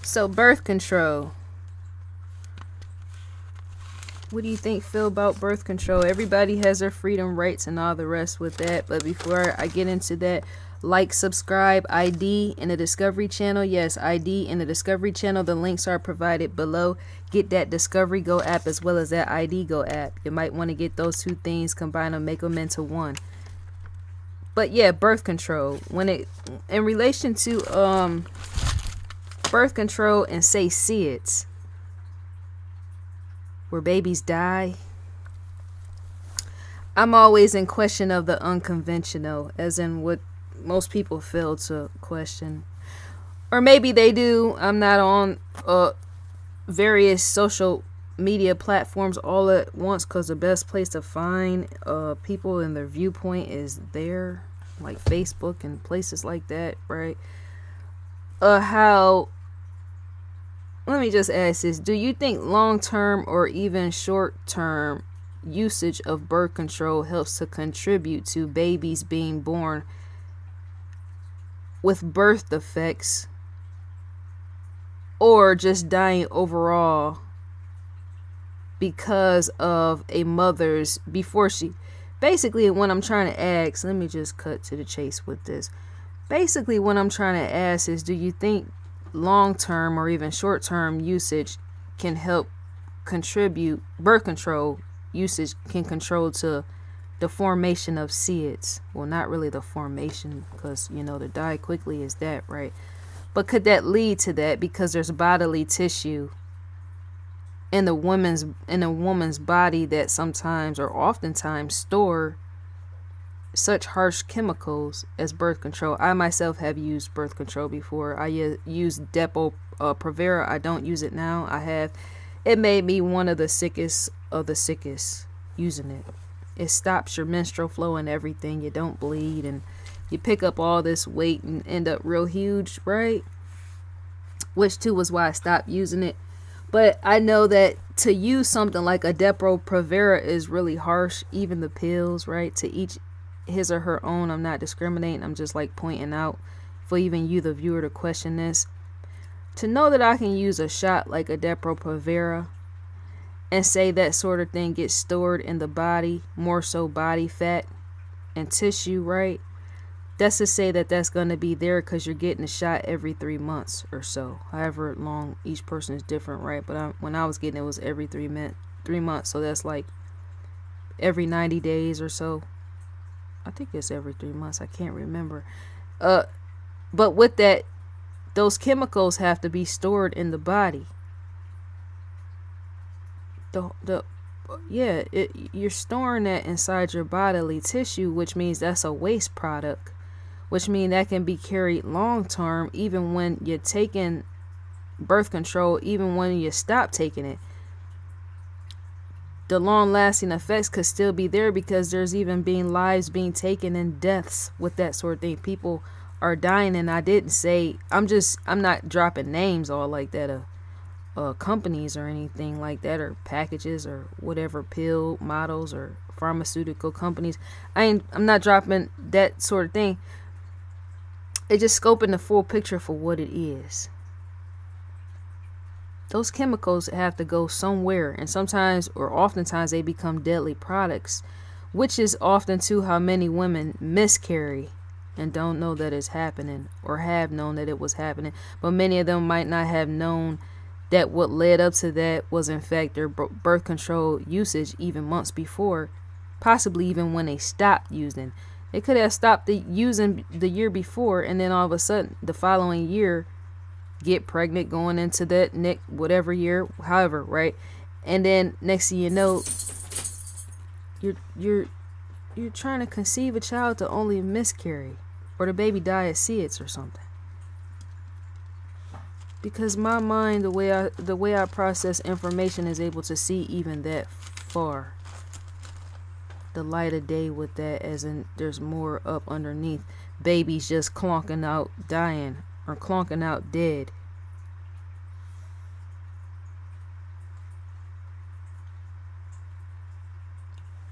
So birth control. What do you think, Phil, about birth control? Everybody has their freedom, rights, and all the rest with that. But before I get into that, like, subscribe, ID in the Discovery Channel. Yes, ID in the Discovery Channel. The links are provided below. Get that Discovery Go app as well as that ID Go app. You might want to get those two things, combine them, make them into one. But yeah, birth control. When it in relation to birth control and say SIDS, where babies die, I'm always in question of the unconventional, as in what most people fail to question. Or maybe they do. I'm not on various social media platforms all at once, because the best place to find people and their viewpoint is there, like Facebook and places like that, right? Let me just ask this. Do you think long-term or even short-term usage of birth control helps to contribute to babies being born with birth defects, or just dying overall because of a mother's, before she, basically what I'm trying to ask, let me just cut to the chase with this. Basically what I'm trying to ask is, do you think long-term or even short-term usage can help contribute, birth control usage can control to the formation of SIDS? Well, not really the formation, because to die quickly is that, right? But could that lead to that, because there's bodily tissue in a woman's body that sometimes or oftentimes store such harsh chemicals as birth control. I myself have used birth control before. I used Depo-Provera. I don't use it now. It made me one of the sickest of the sickest using it. It stops your menstrual flow and everything. You don't bleed, and you pick up all this weight and end up real huge, right? Which too was why I stopped using it. But I know that to use something like a Depo-Provera is really harsh. Even the pills, right? To each his or her own. I'm not discriminating. I'm just like pointing out for even you, the viewer, to question this. To know that I can use a shot like a Depo-Provera and say that sort of thing gets stored in the body, more so body fat and tissue, right? That's to say that that's going to be there because you're getting a shot every 3 months or so. However long each person is different, right? But when I was getting it was every 3 months. So that's like every 90 days or so. I think it's every 3 months. I can't remember. But with that, those chemicals have to be stored in the body. You're storing that inside your bodily tissue, which means that's a waste product, which means that can be carried long term, even when you're taking birth control, even when you stop taking it. The long lasting effects could still be there, because there's even been lives being taken and deaths with that sort of thing. People are dying, and I didn't say, I'm not dropping names all like that companies or anything like that, or packages or whatever, pill models or pharmaceutical companies. I'm not dropping that sort of thing. It's just scoping the full picture for what it is. Those chemicals have to go somewhere, and sometimes or oftentimes they become deadly products, which is often too how many women miscarry and don't know that it's happening, or have known that it was happening, but many of them might not have known that what led up to that was in fact their birth control usage even months before, possibly even when they stopped using. They could have stopped using the year before, and then all of a sudden the following year get pregnant going into that whatever year, however, right? And then next thing you know, you're trying to conceive a child to only miscarry, or the baby die of SIDS or something. Because my mind, the way I process information, is able to see even that far, the light of day with that, as in there's more up underneath. Babies just clonking out dying, or clonking out dead.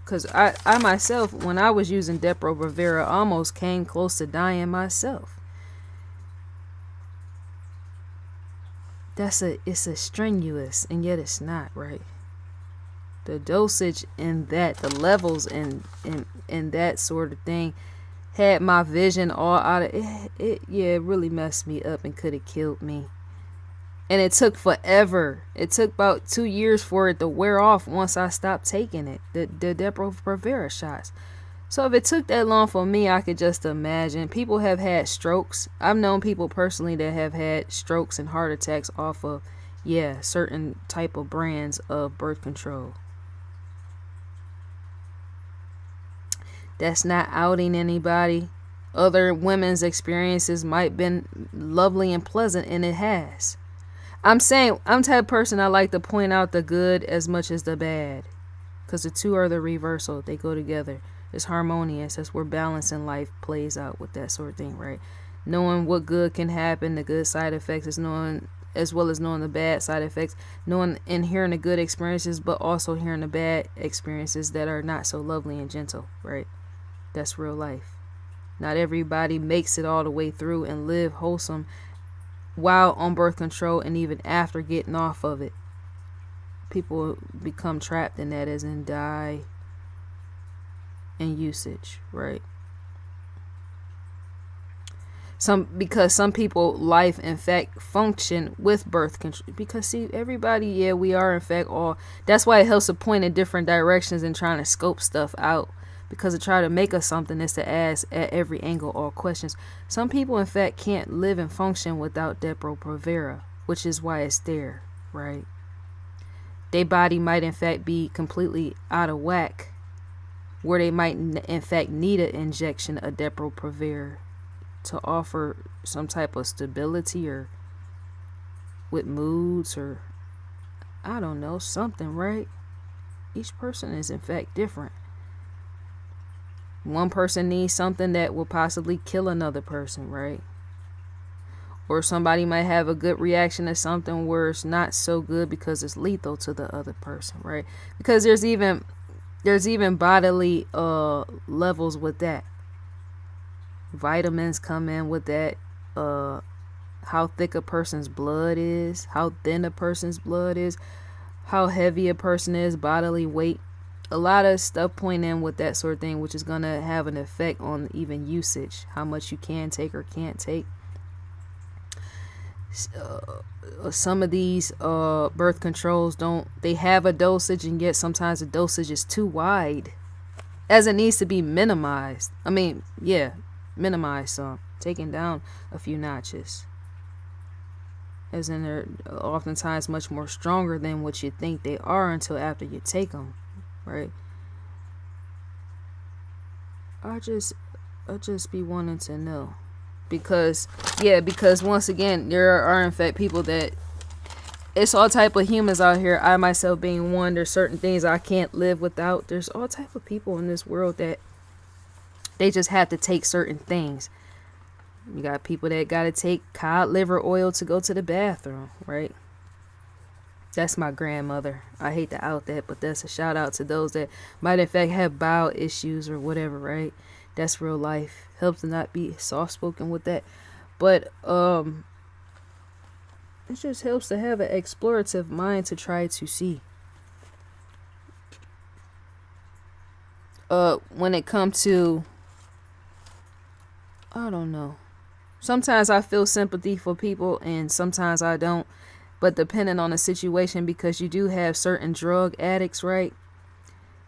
Because I myself, when I was using Depo-Provera, almost came close to dying myself. it's a strenuous, and yet it's not, right? The dosage in that, the levels in that sort of thing had my vision all out of it. It really messed me up and could have killed me. And it took forever. It took about 2 years for it to wear off once I stopped taking it, the Depo-Provera shots. So if it took that long for me, I could just imagine. People have had strokes. I've known people personally that have had strokes and heart attacks off of, certain type of brands of birth control. That's not outing anybody. Other women's experiences might have been lovely and pleasant, and it has. I'm saying I'm the type of person I like to point out the good as much as the bad, because the two are the reversal. They go together. It's harmonious. That's where balance in life plays out with that sort of thing, right? Knowing what good can happen, the good side effects, is knowing, as well as knowing the bad side effects, knowing and hearing the good experiences, but also hearing the bad experiences that are not so lovely and gentle, right? That's real life. Not everybody makes it all the way through and live wholesome while on birth control, and even after getting off of it. People become trapped in that, as in die in usage, right? Because some people life in fact function with birth control, because see, everybody, we are in fact all. That's why it helps to point in different directions and trying to scope stuff out, because to try to make us something is to ask at every angle all questions. Some people in fact can't live and function without Depo-Provera, which is why it's there, right? Their body might in fact be completely out of whack, where they might in fact need an injection of Depo-Provera to offer some type of stability, or with moods, or I don't know, something, right? Each person is in fact different. One person needs something that will possibly kill another person, right? Or somebody might have a good reaction to something where it's not so good because it's lethal to the other person, right? Because there's even bodily levels with that. Vitamins come in with that. How thick a person's blood is, how thin a person's blood is, how heavy a person is, bodily weight. A lot of stuff point in with that sort of thing, which is going to have an effect on even usage, how much you can take or can't take. Some of these birth controls they have a dosage, and yet sometimes the dosage is too wide, as it needs to be minimized. Minimized some, taken down a few notches, as in they're oftentimes much more stronger than what you think they are until after you take them, right? I just be wanting to know, because once again, there are in fact people that, it's all type of humans out here, I myself being one. There's certain things I can't live without. There's all type of people in this world that they just have to take certain things. You got people that got to take cod liver oil to go to the bathroom, right? That's my grandmother. I hate to out that, but that's a shout out to those that might in fact have bowel issues or whatever, right? That's real life. Helps to not be soft spoken with that. But it just helps to have an explorative mind to try to see. When it comes to, I don't know. Sometimes I feel sympathy for people and sometimes I don't. But depending on the situation, because you do have certain drug addicts, right?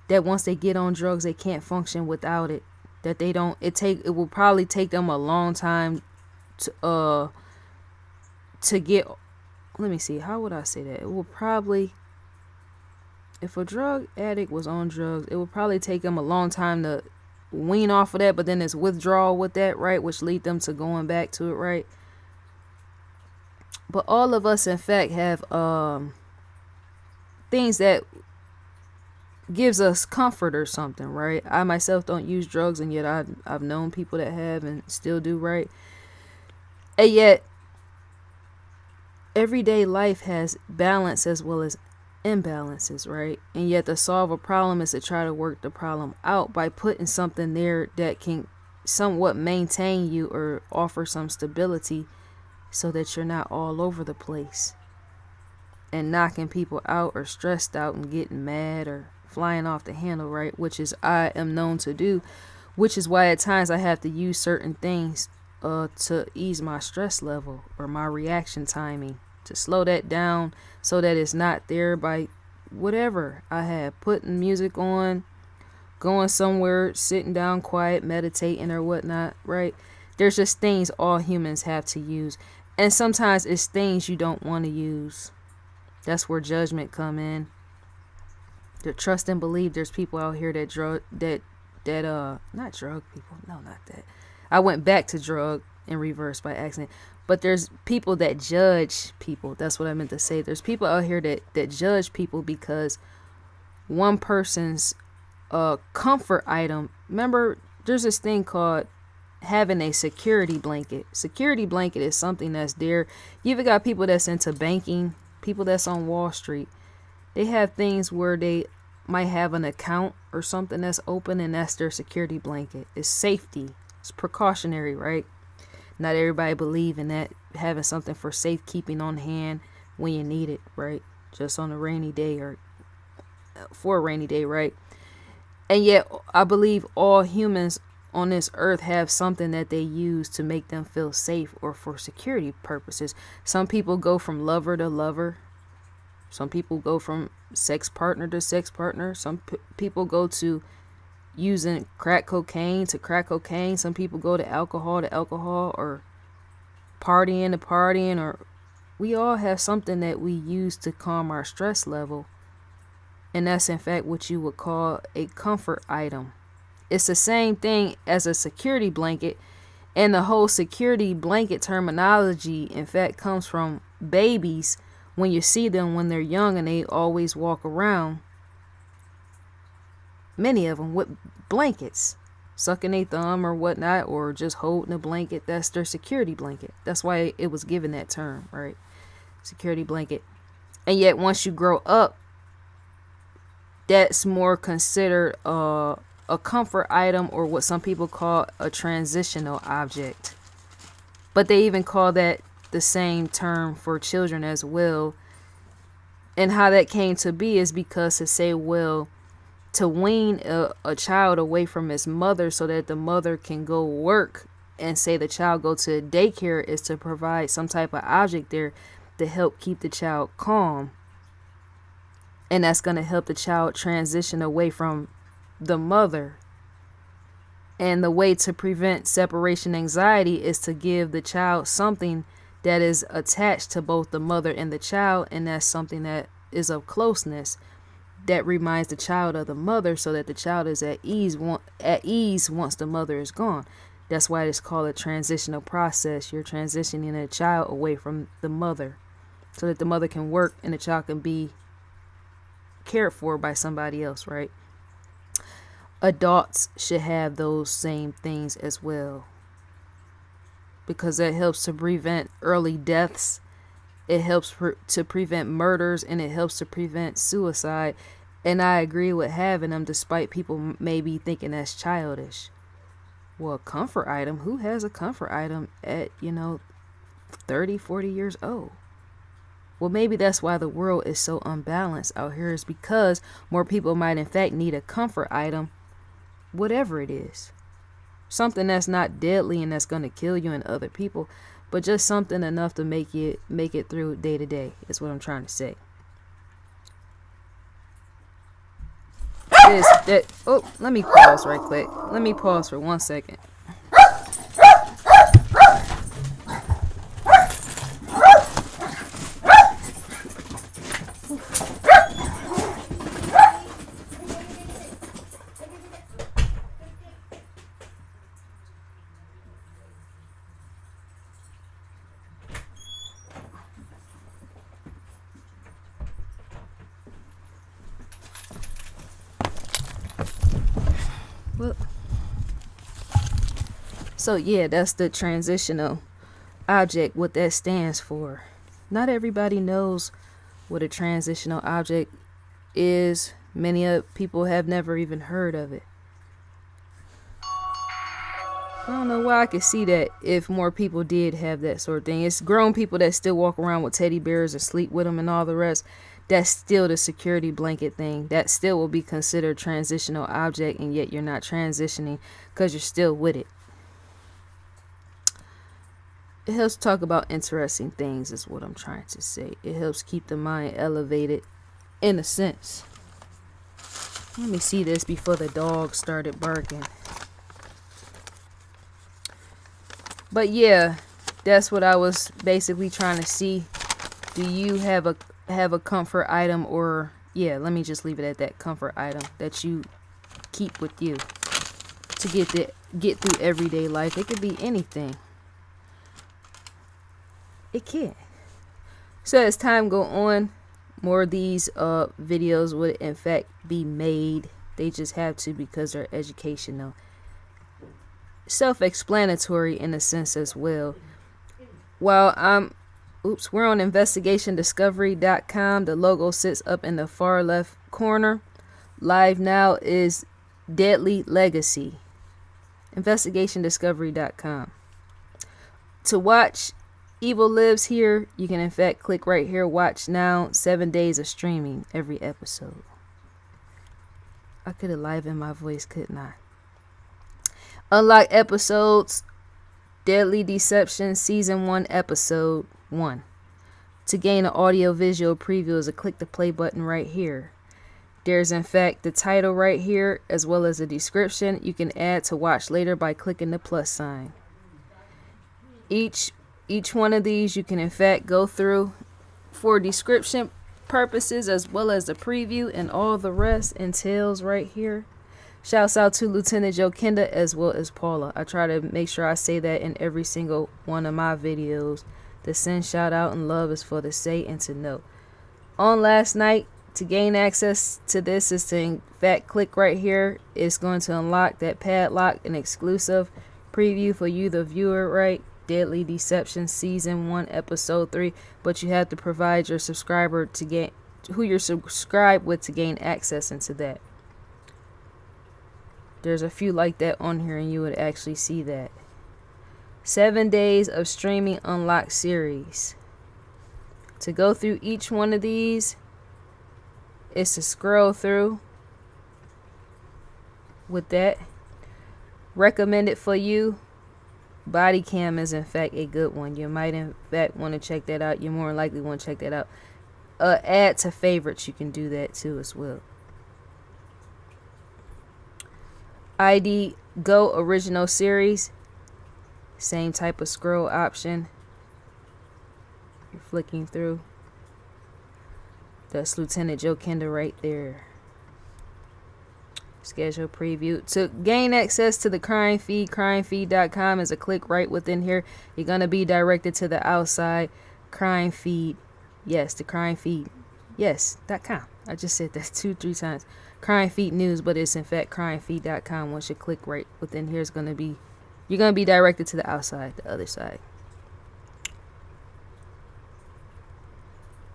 That once they get on drugs, they can't function without it. That they don't, it will probably take them a long time to get, let me see, how would I say that? It will probably, if a drug addict was on drugs, it would probably take them a long time to wean off of that, but then there's withdrawal with that, right? Which lead them to going back to it, right? But all of us, in fact, have things that gives us comfort or something, right? I myself don't use drugs, and yet I've known people that have and still do, right? And yet, everyday life has balance as well as imbalances, right? And yet to solve a problem is to try to work the problem out by putting something there that can somewhat maintain you or offer some stability, so that you're not all over the place. and knocking people out or stressed out and getting mad or flying off the handle, right? Which is I am known to do, which is why at times I have to use certain things to ease my stress level or my reaction timing, to slow that down so that it's not there by whatever I have, putting music on, going somewhere, sitting down quiet, meditating or whatnot, right? There's just things all humans have to use. And sometimes it's things you don't want to use. That's where judgment come in. The trust and believe there's people out here that not drug people. No, not that. I went back to drug in reverse by accident. But there's people that judge people. That's what I meant to say. There's people out here that judge people because one person's comfort item. Remember, there's this thing called having a security blanket. Security blanket is something that's there. You even got people that's into banking, people that's on Wall Street. They have things where they might have an account or something that's open, and that's their security blanket. It's safety. It's precautionary, right? Not everybody believe in that, having something for safekeeping on hand when you need it, right? Just on a rainy day or for a rainy day, right? And yet I believe all humans on this earth have something that they use to make them feel safe or for security purposes. Some people go from lover to lover. Some people go from sex partner to sex partner. Some people go to using crack cocaine to crack cocaine. Some people go to alcohol, or partying to partying, or we all have something that we use to calm our stress level. And that's in fact what you would call a comfort item. It's the same thing as a security blanket. And the whole security blanket terminology, in fact, comes from babies. When you see them when they're young and they always walk around, many of them with blankets, sucking a thumb or whatnot, or just holding a blanket. That's their security blanket. That's why it was given that term, right? Security blanket. And yet once you grow up, that's more considered a comfort item, or what some people call a transitional object. But they even call that the same term for children as well. And how that came to be is because to say, well, to wean a child away from his mother so that the mother can go work, and say the child go to daycare, is to provide some type of object there to help keep the child calm. And that's going to help the child transition away from the mother. And the way to prevent separation anxiety is to give the child something that is attached to both the mother and the child, and that's something that is of closeness, that reminds the child of the mother, so that the child is at ease once the mother is gone. That's why it's called a transitional process. You're transitioning a child away from the mother so that the mother can work and the child can be cared for by somebody else, right? Adults should have those same things as well, because that helps to prevent early deaths. It helps to prevent murders, and it helps to prevent suicide. And I agree with having them, despite people maybe thinking that's childish. Well, a comfort item, who has a comfort item at 30, 40 years old? Well, maybe that's why the world is so unbalanced out here, is because more people might in fact need a comfort item, whatever it is. Something that's not deadly and that's going to kill you and other people, but just something enough to make it through day to day, is what I'm trying to say. Let me pause right quick. Let me pause for 1 second. So yeah, that's the transitional object, what that stands for. Not everybody knows what a transitional object is. Many people have never even heard of it. I don't know why I could see that if more people did have that sort of thing. It's grown people that still walk around with teddy bears and sleep with them and all the rest. That's still the security blanket thing. That still will be considered transitional object, and yet you're not transitioning because you're still with it. It helps talk about interesting things is what I'm trying to say. It helps keep the mind elevated in a sense. Let me see this before the dog started barking. But yeah, that's what I was basically trying to see. Do you have a comfort item, or yeah, let me just leave it at that, comfort item that you keep with you to get through everyday life. It could be anything. It can. So as time go on, more of these videos would in fact be made. They just have to because they're educational. Self-explanatory in a sense as well. While we're on investigationdiscovery.com. The logo sits up in the far left corner. Live now is Deadly Legacy. investigationdiscovery.com. To watch Evil Lives here, you can in fact click right here, watch now, 7 days of streaming every episode. I could have livened my voice, couldn't I? Unlock episodes, Deadly Deception Season 1 Episode 1. To gain an audio-visual preview is a click the play button right here. There's in fact the title right here as well as a description. You can add to watch later by clicking the plus sign. Each one of these you can in fact go through for description purposes as well as the preview, and all the rest entails right here. Shouts out to Lieutenant Joe Kenda as well as Paula. I try to make sure I say that in every single one of my videos. The send shout out and love is for the say and to know. On last night, to gain access to this is to in fact click right here. It's going to unlock that padlock, an exclusive preview for you the viewer, right? Deadly Deception Season 1 Episode 3, but you have to provide your subscriber to get who you're subscribed with to gain access into that. There's a few like that on here and you would actually see that. 7 days of streaming unlocked series. To go through each one of these is to scroll through with that. Recommended for you. Body cam is in fact a good one. You might in fact want to check that out. You more likely want to check that out. Add to favorites. You can do that too as well. ID Go Original Series. Same type of scroll option. You're flicking through. That's Lieutenant Joe Kenda right there. Schedule preview. To gain access to the crime feed, crimefeed.com is a click right within here. You're going to be directed to the outside crime feed. Yes, the crime feed. Yes.com. I just said that 2-3 times. Crime feed news, but it's in fact crimefeed.com. Once you click right within here, you're going to be directed to the outside, the other side.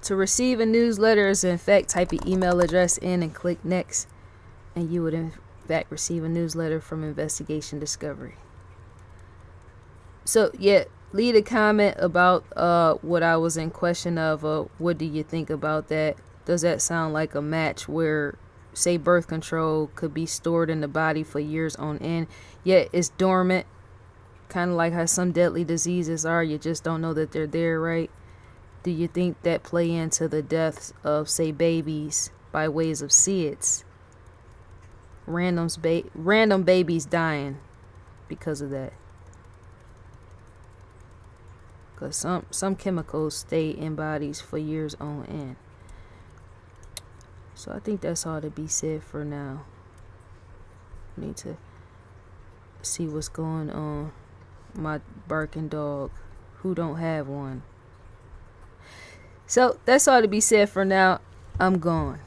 To receive a newsletter is in fact type your email address in and click next. And you would in fact receive a newsletter from Investigation Discovery. So yeah, leave a comment about what I was in question of. What do you think about that? Does that sound like a match where, say, birth control could be stored in the body for years on end, yet it's dormant, kind of like how some deadly diseases are. You just don't know that they're there, right? Do you think that play into the deaths of, say, babies by ways of SIDS? Random babies dying because of that. Because some chemicals stay in bodies for years on end. So I think that's all to be said for now. Need to see what's going on. My barking dog, who don't have one. So that's all to be said for now. I'm gone.